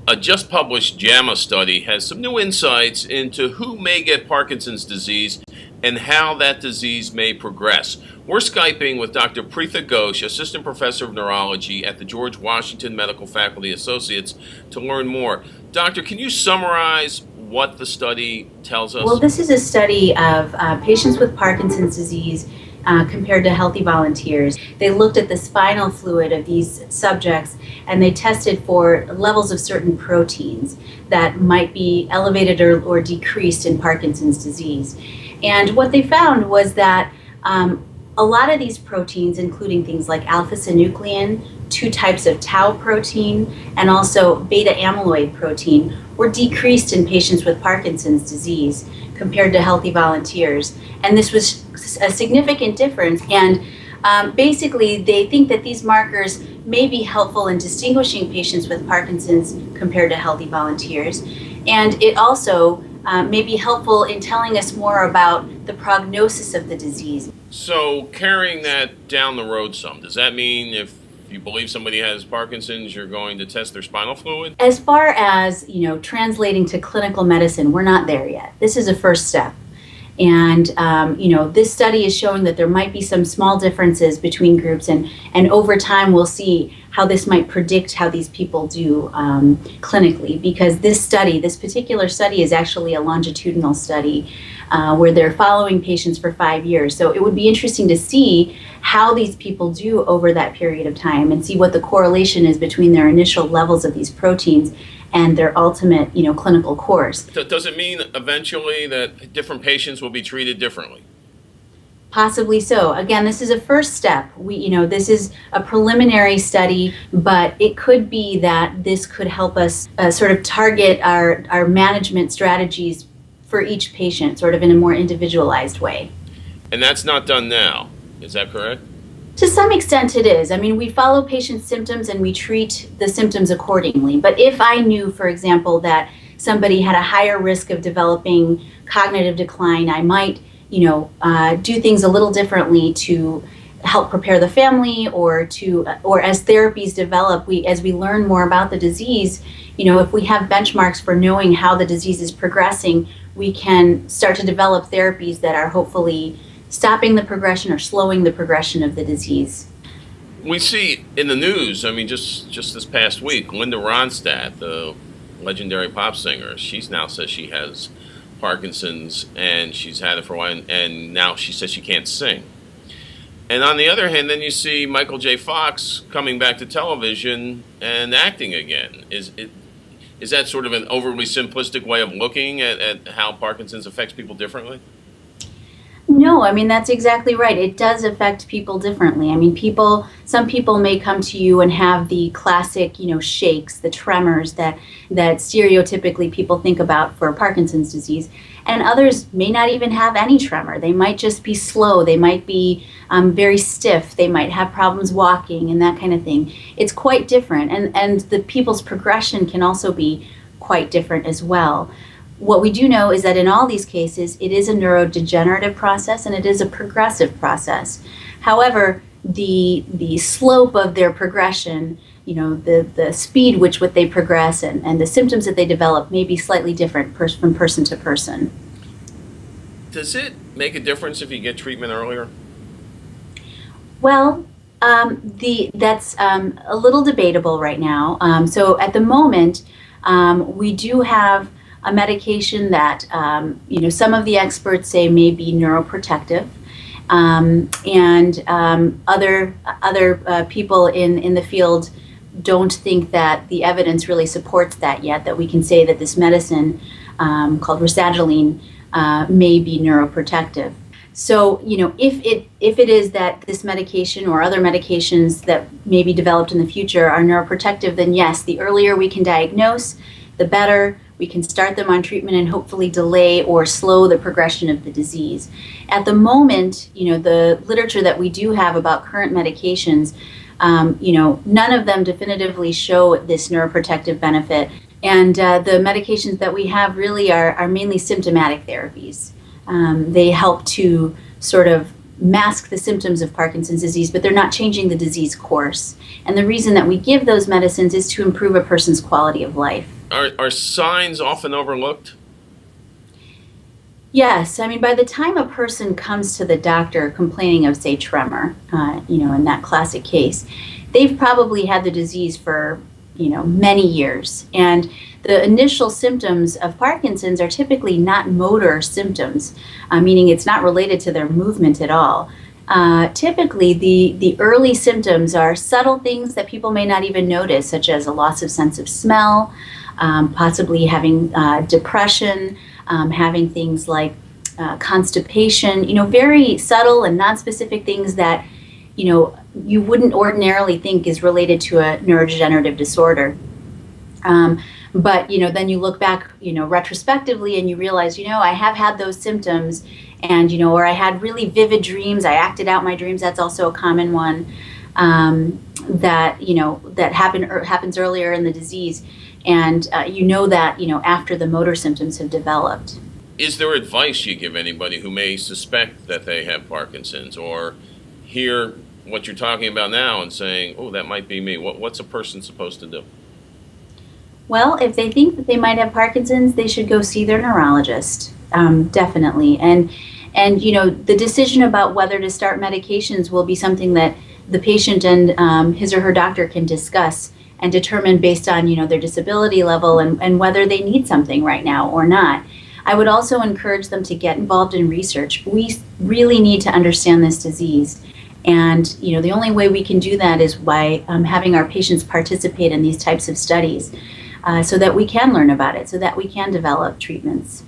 A just published JAMA study has some new insights into who may get Parkinson's disease and how that disease may progress. We're Skyping with Dr. Pritha Ghosh, Assistant Professor of Neurology at the George Washington Medical Faculty Associates, to learn more. Doctor, can you summarize what the study tells us? Well, this is a study of patients with Parkinson's disease compared to healthy volunteers. They looked at the spinal fluid of these subjects and they tested for levels of certain proteins that might be elevated or decreased in Parkinson's disease. And what they found was that a lot of these proteins, including things like alpha-synuclein, two types of tau protein, and also beta-amyloid protein, were decreased in patients with Parkinson's disease compared to healthy volunteers. And this was a significant difference. And basically, they think that these markers may be helpful in distinguishing patients with Parkinson's compared to healthy volunteers. And it also may be helpful in telling us more about the prognosis of the disease. So carrying that down the road some, does that mean if you believe somebody has Parkinson's, you're going to test their spinal fluid? As far as, translating to clinical medicine, we're not there yet. This is a first step. And, this study is showing that there might be some small differences between groups, and over time we'll see how this might predict how these people do clinically, because this particular study is actually a longitudinal study where they're following patients for 5 years. So it would be interesting to see how these people do over that period of time and see what the correlation is between their initial levels of these proteins and their ultimate, clinical course. Does it mean eventually that different patients will be treated differently? Possibly so. Again, this is a first step. This is a preliminary study, but it could be that this could help us sort of target our management strategies for each patient, sort of in a more individualized way. And that's not done now, is that correct? To some extent it is. I mean, we follow patients' symptoms and we treat the symptoms accordingly. But if I knew, for example, that somebody had a higher risk of developing cognitive decline, I might, do things a little differently to help prepare the family, or as therapies develop, as we learn more about the disease, if we have benchmarks for knowing how the disease is progressing, we can start to develop therapies that are hopefully stopping the progression or slowing the progression of the disease. We see in the news, just this past week, Linda Ronstadt, the legendary pop singer, she's now says she has Parkinson's, and she's had it for a while, and now she says she can't sing. And on the other hand, then you see Michael J. Fox coming back to television and acting again. Is that sort of an overly simplistic way of looking at how Parkinson's affects people differently? No, that's exactly right. It does affect people differently. Some people may come to you and have the classic, shakes, the tremors that stereotypically people think about for Parkinson's disease. And others may not even have any tremor. They might just be slow. They might be very stiff. They might have problems walking and that kind of thing. It's quite different. And the people's progression can also be quite different as well. What we do know is that in all these cases, it is a neurodegenerative process and it is a progressive process. However, the slope of their progression, the speed which what they progress and the symptoms that they develop may be slightly different from person to person. Does it make a difference if you get treatment earlier? Well, that's a little debatable right now. So at the moment, we do have a medication that some of the experts say may be neuroprotective, and other people in the field don't think that the evidence really supports that yet, that we can say that this medicine called rasadolene may be neuroprotective. So, if it is that this medication or other medications that may be developed in the future are neuroprotective, then yes, the earlier we can diagnose, the better. We can start them on treatment and hopefully delay or slow the progression of the disease. At the moment, the literature that we do have about current medications, none of them definitively show this neuroprotective benefit. And the medications that we have really are mainly symptomatic therapies. They help to sort of mask the symptoms of Parkinson's disease, but they're not changing the disease course. And the reason that we give those medicines is to improve a person's quality of life. Are signs often overlooked? Yes, I mean, by the time a person comes to the doctor complaining of, say, tremor, in that classic case, they've probably had the disease for, many years. And the initial symptoms of Parkinson's are typically not motor symptoms, meaning it's not related to their movement at all. Typically, the early symptoms are subtle things that people may not even notice, such as a loss of sense of smell, possibly having depression, having things like constipation, very subtle and non-specific things that, you wouldn't ordinarily think is related to a neurodegenerative disorder. But, then you look back, retrospectively and you realize, I have had those symptoms and, or I had really vivid dreams. I acted out my dreams. That's also a common one that happens earlier in the disease. And that, after the motor symptoms have developed. Is there advice you give anybody who may suspect that they have Parkinson's or hear what you're talking about now and saying, oh, that might be me? What's a person supposed to do? Well, if they think that they might have Parkinson's, they should go see their neurologist, definitely. And the decision about whether to start medications will be something that the patient and his or her doctor can discuss and determine based on, their disability level and whether they need something right now or not. I would also encourage them to get involved in research. We really need to understand this disease. And, the only way we can do that is by having our patients participate in these types of studies so that we can learn about it, so that we can develop treatments.